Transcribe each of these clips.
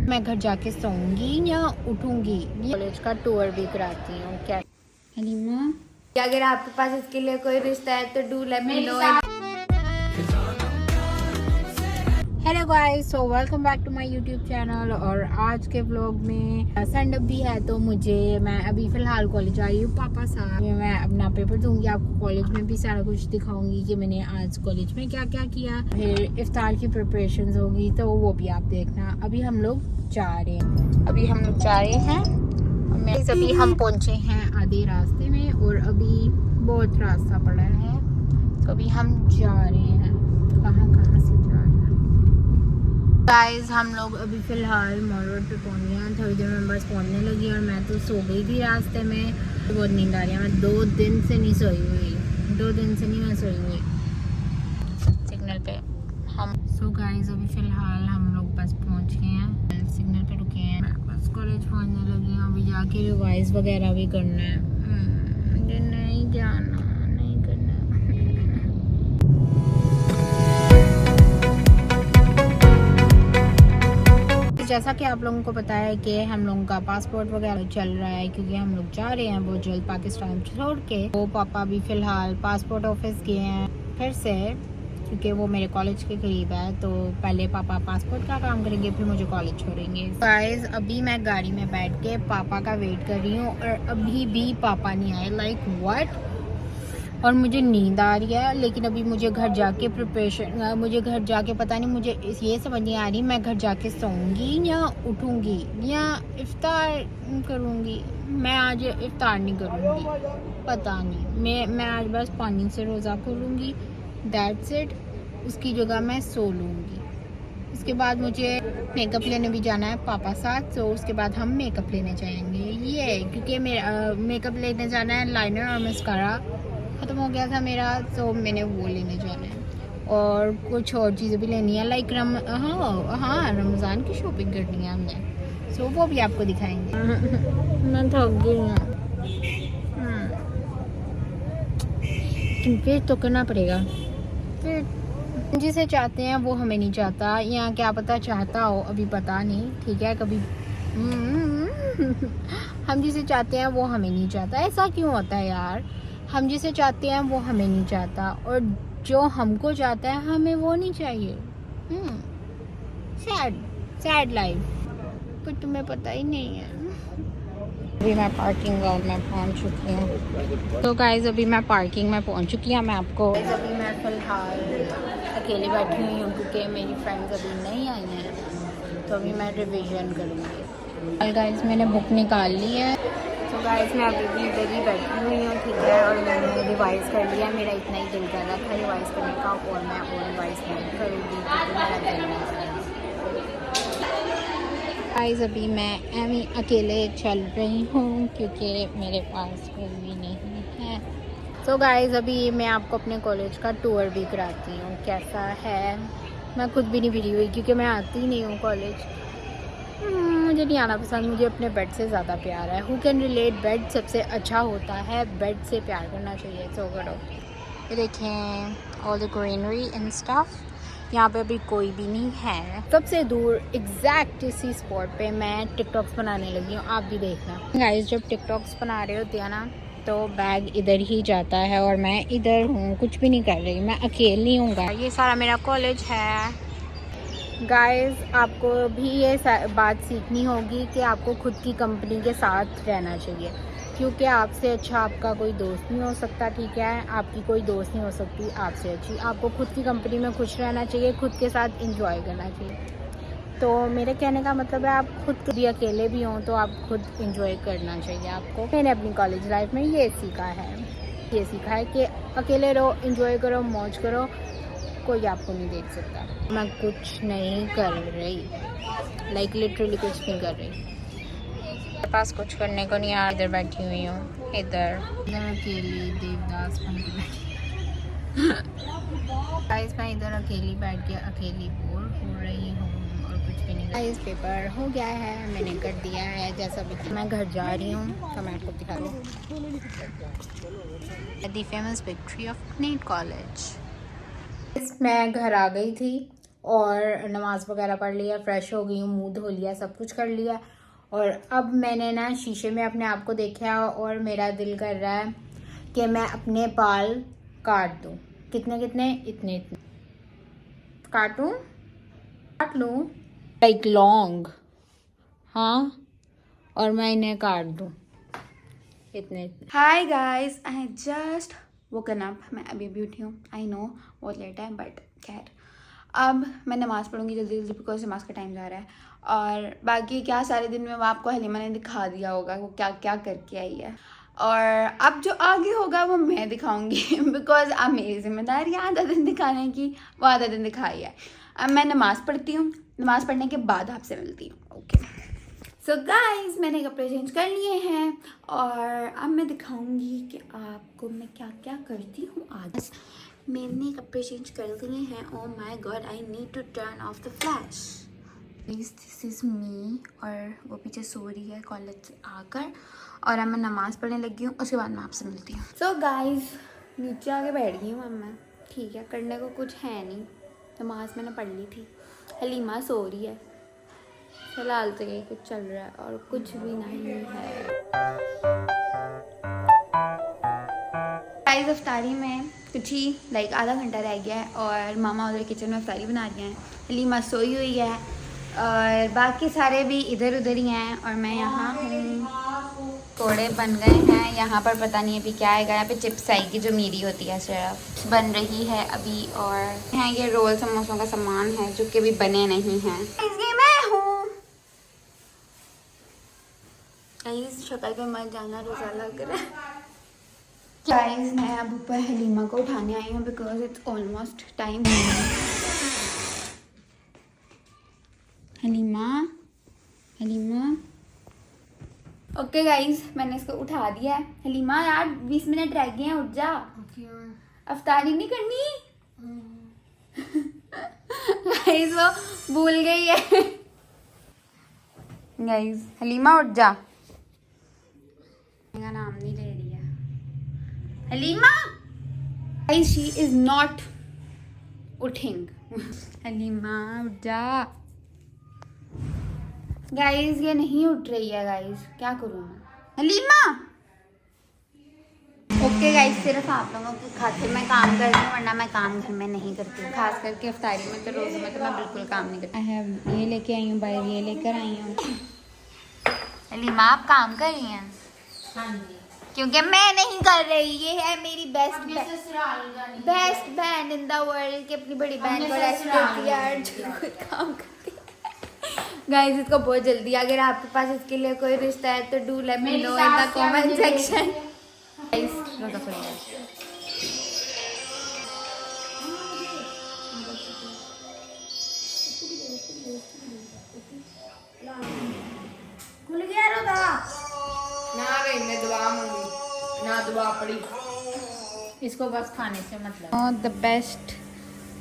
मैं घर जाके सोऊंगी या उठूंगी। कॉलेज का टूर भी कराती हूँ। क्या हलीमा, अगर आपके पास इसके लिए कोई रिश्ता है तो do let me know. Hello guys, so welcome back to my YouTube channel. और आज के व्लॉग में संडे भी है तो मैं अभी फ़िलहाल कॉलेज आई हूँ पापा साथ। मैं अपना पेपर दूंगी, आपको कॉलेज में भी सारा कुछ दिखाऊंगी कि मैंने आज कॉलेज में क्या क्या किया। फिर इफ्तार की प्रिपरेशंस होगी तो वो भी आप देखना। अभी हम लोग जा रहे हैं अभी हम पहुँचे हैं आधे रास्ते में और अभी बहुत रास्ता पड़ा है तो अभी हम जा रहे हैं। कहाँ से जा रहे हैं गाइस? हम लोग अभी फ़िलहाल मॉल रोड पे पहुँच गए हैं। थोड़ी देर में बस पहुँचने लगी और मैं तो सो गई थी रास्ते में। बहुत नींद आ रही है। मैं 2 दिन से नहीं सोई हुई सिग्नल पे हम। सो गाइस अभी फ़िलहाल हम लोग बस पहुँच गए हैं, सिग्नल पे रुके हैं। मैं बस कॉलेज पहुँचने लगी हूँ। अभी जाके रिवाइज वगैरह भी करना है। मुझे नहीं जाना, नहीं करना। जैसा कि आप लोगों को पता है कि हम लोगों का पासपोर्ट वगैरह चल रहा है क्योंकि हम लोग जा रहे हैं बहुत जल्द पाकिस्तान छोड़ के। वो पापा भी फ़िलहाल पासपोर्ट ऑफिस गए हैं फिर से क्योंकि वो मेरे कॉलेज के करीब है। तो पहले पापा पासपोर्ट का काम करेंगे फिर मुझे कॉलेज छोड़ेंगे। गाइस अभी मैं गाड़ी में बैठ के पापा का वेट कर रही हूँ और अभी भी पापा नहीं आए। Like what? और मुझे नींद आ रही है लेकिन अभी मुझे घर जाके पता नहीं, मुझे ये समझ नहीं आ रही मैं घर जाके सोऊंगी या उठूंगी या इफ्तार करूंगी। मैं आज इफ्तार नहीं करूंगी, पता नहीं। मैं आज बस पानी से रोज़ा खोलूंगी, दैट्स इट। उसकी जगह मैं सो लूँगी। उसके बाद मुझे मेकअप लेने भी जाना है पापा साथ। तो उसके बाद हम मेकअप लेने जाएंगे ये क्योंकि मेरा मेकअप लेने जाना है। लाइनर और मस्कारा ख़त्म हो गया था मेरा तो मैंने वो लेने जाना है और कुछ और चीज़ें भी लेनी है। लाइक रमज़ान की शॉपिंग करनी है हमने। सो वो भी आपको दिखाएंगे। मैं थक गई हूँ, फिर तो करना पड़ेगा। फिर जिसे चाहते हैं वो हमें नहीं चाहता, या क्या पता चाहता हो, अभी पता नहीं। ठीक है, कभी हम जिसे चाहते हैं वो हमें नहीं चाहता। ऐसा क्यों होता है यार? हम जिसे चाहते हैं वो हमें नहीं चाहता और जो हमको चाहता है हमें वो नहीं चाहिए। सैड लाइफ, पर तुम्हें पता ही नहीं है। अभी मैं पार्किंग लॉट में पहुंच चुकी हूँ। तो गाइस अभी मैं पार्किंग में पहुंच चुकी हूँ। मैं आपको अभी मैं फ़िलहाल अकेले बैठी हुई हूँ क्योंकि मेरी फ्रेंड्स अभी नहीं आई हैं तो अभी मैं रिवीजन करूँगी। गाइस मैंने बुक निकाल ली है। तो गाइस मैं अभी भी इधर ही बैठी हुई हूँ, ठीक है। और मैंने रिवाइज़ कर लिया। मेरा इतना ही दिल कर रहा था रिवाइज़ करने का और मैं और रिवाइज़ नहीं करूँगी क्योंकि मेरा दिल नहीं। गाइस अभी मैं एमी अकेले चल रही हूँ क्योंकि मेरे पास कोई भी नहीं है। तो गाइस अभी मैं आपको अपने कॉलेज का टूर भी कराती हूँ कैसा है। मैं खुद भी नहीं भिड़ी हुई क्योंकि मैं आती ही नहीं हूँ कॉलेज। मुझे नहीं आना पसंद। मुझे अपने बेड से ज़्यादा प्यार है। Who can relate? बेड सबसे अच्छा होता है, बेड से प्यार करना चाहिए। सो करो। ये देखें all the greenery and stuff. यहाँ पे अभी कोई भी नहीं है। सबसे दूर एग्जैक्ट इसी स्पॉट पे मैं टिकटॉक्स बनाने लगी हूँ, आप भी देखना। गाइस जब टिकटॉक्स बना रहे होते हैं ना तो बैग इधर ही जाता है और मैं इधर हूँ, कुछ भी नहीं कर रही, मैं अकेली हूँ। ये सारा मेरा कॉलेज है। गाइस आपको भी ये बात सीखनी होगी कि आपको खुद की कंपनी के साथ रहना चाहिए क्योंकि आपसे अच्छा आपका कोई दोस्त नहीं हो सकता, ठीक है। आपकी कोई दोस्त नहीं हो सकती आपसे अच्छी। आपको खुद की कंपनी में खुश रहना चाहिए, खुद के साथ एंजॉय करना चाहिए। तो मेरे कहने का मतलब है आप खुद भी अकेले भी हों तो आप खुद एंजॉय करना चाहिए आपको। मैंने अपनी कॉलेज लाइफ में ये सीखा है कि अकेले रहो, एंजॉय करो, मौज करो, कोई आपको नहीं देख सकता। मैं कुछ नहीं कर रही, लाइक लिटरली कुछ नहीं कर रही। मेरे पास कुछ करने को नहीं आ। इधर बैठी हुई हूँ, इधर अकेली देवदास बन के बैठी। गाइस मैं इधर अकेली बैठ के अकेली बोर हो रही हूँ और कुछ भी नहीं। गाइस पेपर हो गया है, मैंने कर दिया है जैसा भी। मैं घर जा रही हूँ तो मैं आपको दिखा दूँ the famous victory of NEET college. मैं घर आ गई थी और नमाज़ वगैरह पढ़ लिया, फ्रेश हो गई हूँ, मुंह धो लिया, सब कुछ कर लिया। और अब मैंने ना शीशे में अपने आप को देखा और मेरा दिल कर रहा है कि मैं अपने बाल काट दूँ। कितने कितने, इतने इतने काटूँ, काट लूँ लाइक लॉन्ग, हाँ, और मैं इन्हें काट दूँ इतने इतने। Hi guys, I just woken up. मैं अभी भी उठी हूँ। आई नो बहुत लेट है, बट खैर अब मैं नमाज़ पढ़ूंगी जल्दी जल्दी, बिकॉज नमाज का टाइम जा रहा है। और बाकी क्या सारे दिन में वो आपको हलीमा ने दिखा दिया होगा वो क्या क्या करके आई है, और अब जो आगे होगा वो मैं दिखाऊंगी बिकॉज अब मेरी जिम्मेदारी आधा दिन दिखाने की, वो आधा दिन दिखाई है। अब मैं नमाज़ पढ़ती हूँ, नमाज़ पढ़ने के बाद आपसे मिलती हूँ। ओके सो गाइज, मैंने कपड़े चेंज कर लिए हैं और अब मैं दिखाऊंगी कि आपको मैं क्या क्या करती हूँ आज। मैंने कपड़े चेंज कर दिए हैं। Oh my god, I need to turn off the flash. This is me, और वो पीछे सो रही है कॉलेज से आकर, और अब मैं नमाज़ पढ़ने लगी हूँ, उसके बाद मैं आपसे मिलती हूँ। सो गाइज, नीचे आके बैठ गई हूँ अब मैं। ठीक है, करने को कुछ है नहीं, नमाज़ मैंने पढ़ ली थी। हलीमा सो रही है, फिलहाल तो यही कुछ चल रहा है और कुछ भी नहीं है। गाइस, अफ्तारी में कुछ ही लाइक आधा घंटा रह गया है और मामा उधर किचन में अफ्तारी बना रही हैं, हलीमा सोई हुई है और बाकी सारे भी इधर उधर ही हैं और मैं यहाँ हूँ। थोड़े बन गए हैं, यहाँ पर पता नहीं अभी क्या आएगा। यहाँ पे चिप्स आएगी जो मेरी होती है, सिर्फ बन रही है अभी। और यहाँ ये रोल समोसों का सामान है जो कि अभी बने नहीं हैं। ये मैं हूँ गाइस, शक्ल पे मत जाना, रोजा लग रहा है। गाइस, मैं अब ऊपर हलीमा को उठाने आई हूँ because it's almost time. Halima, Halima. Okay guys, मैंने इसको उठा दिया है। हलीमा यार 20 मिनट रह गए हैं, उठ जा। अफ्तारी नहीं करनी। गाइस वो भूल गई है। गाइस हलीमा उठ जा, मेरा नाम नहीं ले रही है Halima. Guys she is not उठिंग। हलीमा उठ जा। गाइस ये नहीं उठ रही है। गाइस क्या करूँ मैं? हलीमा। ओके गाइस, सिर्फ आप लोगों के खातिर मैं काम कर रही हूँ, वरना मैं काम घर में नहीं करती हूँ, खास करके अफ्तारी में तो रोज़ों में तो मैं बिल्कुल काम नहीं करती। है ये लेके आई हूँ बाहर, ये लेकर आई हूँ। हलीमा आप काम कर रही हैं? हाँ जी, क्योंकि मैं नहीं कर रही। ये है मेरी बेस्ट बहन इन द वर्ल्ड, की अपनी बड़ी बहन को रेस्पेक्ट दिया जो खुद काम करती है। गाइस इसको बहुत जल्दी, अगर आपके पास इसके लिए कोई रिश्ता है तो do let me no in the comment section. Guys रोजा खुल गया, खुल गया रोजा ना गई मैं दुआ मांगी ना दुआ पड़ी, इसको बस खाने से मतलब। द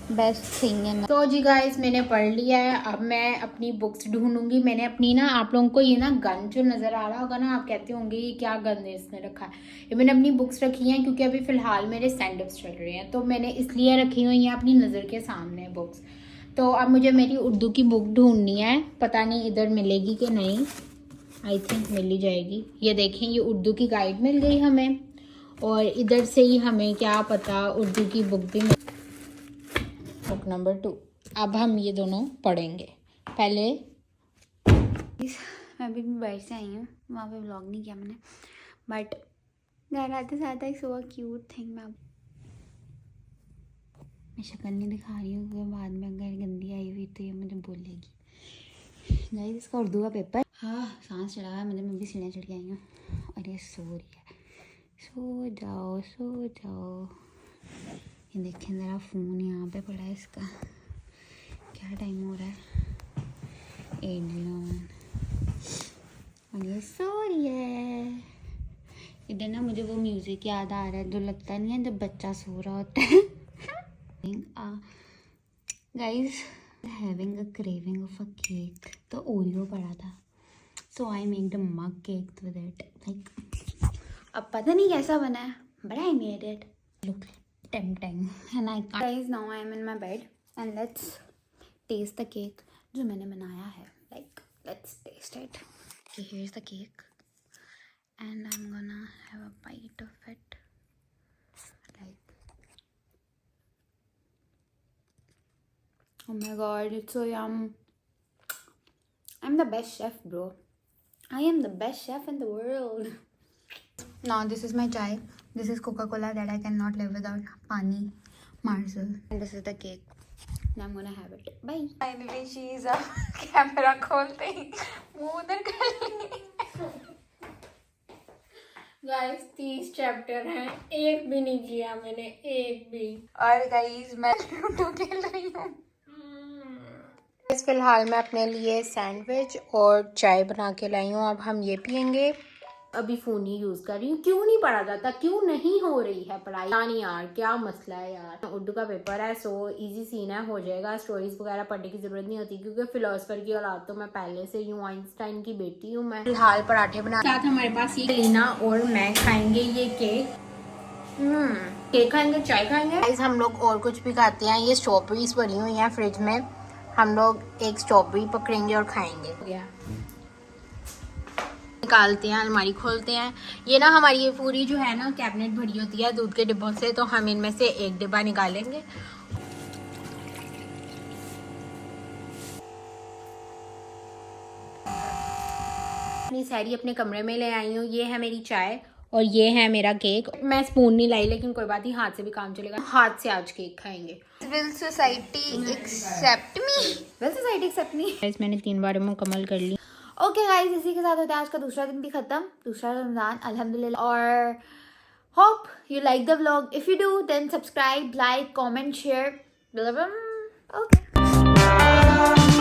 बेस्ट थिंग है। तो जी गाइस, मैंने पढ़ लिया है, अब मैं अपनी बुक्स ढूंढूंगी। मैंने अपनी ना, आप लोगों को ये ना गन जो नज़र आ रहा होगा ना, आप कहते होंगे ये क्या गन है इसने रखा है। ये मैंने अपनी बुक्स रखी हैं क्योंकि अभी फ़िलहाल मेरे सेंडअप्स चल रहे हैं, तो मैंने इसलिए रखी हुई हैं अपनी नज़र के सामने बुक्स। तो अब मुझे मेरी उर्दू की बुक ढूंढनी है, पता नहीं इधर मिलेगी कि नहीं, आई थिंक मिल ही जाएगी। ये देखें, ये उर्दू की गाइड मिल गई हमें, और इधर से ही हमें क्या पता उर्दू की बुक भी बुक नंबर 2। अब हम ये दोनों पढ़ेंगे। पहले मैं अभी बाहर से आई हूँ, वहाँ पे व्लॉग नहीं किया मैंने, बट घर आते साथ आई सो क्यूट थिंग। मैं शक्ल नहीं दिखा रही हूँ क्योंकि बाद में अगर गंदी आई हुई तो ये मुझे बोलेगी। गाइस इसका उर्दू का पेपर, हाँ सांस चढ़ा है मुझे, मैं भी सीढ़ियाँ चढ़ के आई हूँ और ये सो रही है। सो जाओ सो जाओ। ये देखें ज़रा, फ़ोन यहाँ पे पड़ा है इसका। क्या टाइम हो रहा है? 8:11 और ये सो रही है। इधर ना मुझे वो म्यूज़िक याद आ रहा है जो लगता नहीं है जब बच्चा सो रहा होता है। Guys having a craving of a cake, तो ओरियो पड़ा था, so I made a mug cake with it. Like अब पता नहीं कैसा बना है, but I made it look tempting and I can't. Guys, now I am in my bed and let's taste the cake जो मैंने बनाया है. Like let's taste it. Okay, here's the cake and I'm gonna have a bite of it. Like, oh my god, it's so yum. I'm the best chef, bro. I am the best chef in the world. Now this is my chai. This is Coca-Cola that I cannot live without. Pani, Marzel. And this is the cake. Now I'm gonna have it. Bye. Finally, she is up. Camera खोलते ही मुंह उधर कर ली. Guys 30 chapter हैं, एक भी नहीं किया मैंने, एक भी. और गाइस मैं लूडो खेल रही हूँ. फिलहाल मैं अपने लिए सैंडविच और चाय बना के लाई हूँ. अब हम ये पियेंगे. अभी फ़ोन ही यूज़ कर रही हूँ. क्यों नहीं पढ़ा जाता, क्यों नहीं हो रही है पढ़ाई? नहीं यार, क्या मसला है यार. उर्दू का पेपर है, सो इजी सीन है, हो जाएगा. स्टोरीज वगैरह पढ़ने की ज़रूरत नहीं होती क्योंकि फिलोसफर की औलाद तो मैं पहले से यूँ, आइंस्टाइन की बेटी हूँ मैं. फिलहाल पराठे बना साथ हमारे पास ये लीना और मैं खाएंगे ये केक. केक खाएंगे, चाय खाएंगे. हम लोग और कुछ भी खाते हैं. ये स्ट्रॉबेरीज पड़ी हुई हैं फ्रिज में. हम लोग एक स्ट्रॉबेरी पकड़ेंगे और खाएंगे. निकालते हैं, अलमारी खोलते हैं. ये ना हमारी ये पूरी जो है ना कैबिनेट भरी होती है दूध के डिब्बों से, तो हम इनमें से एक डिब्बा निकालेंगे. अपनी सैरी अपने कमरे में ले आई हूँ. ये है मेरी चाय और ये है मेरा केक. मैं स्पून नहीं लाई, लेकिन कोई बात नहीं, हाथ से भी काम चलेगा. हाथ से आज केक खाएंगे. Will society accept me? Will society accept me? मैंने 3 बार मुकम्मल कर ली. ओके गाइस, इसी के साथ होता है आज का दूसरा दिन भी खत्म. दूसरा रमजान अल्हम्दुलिल्लाह. और hope you like the vlog. If you do then subscribe, like, comment, share. Okay.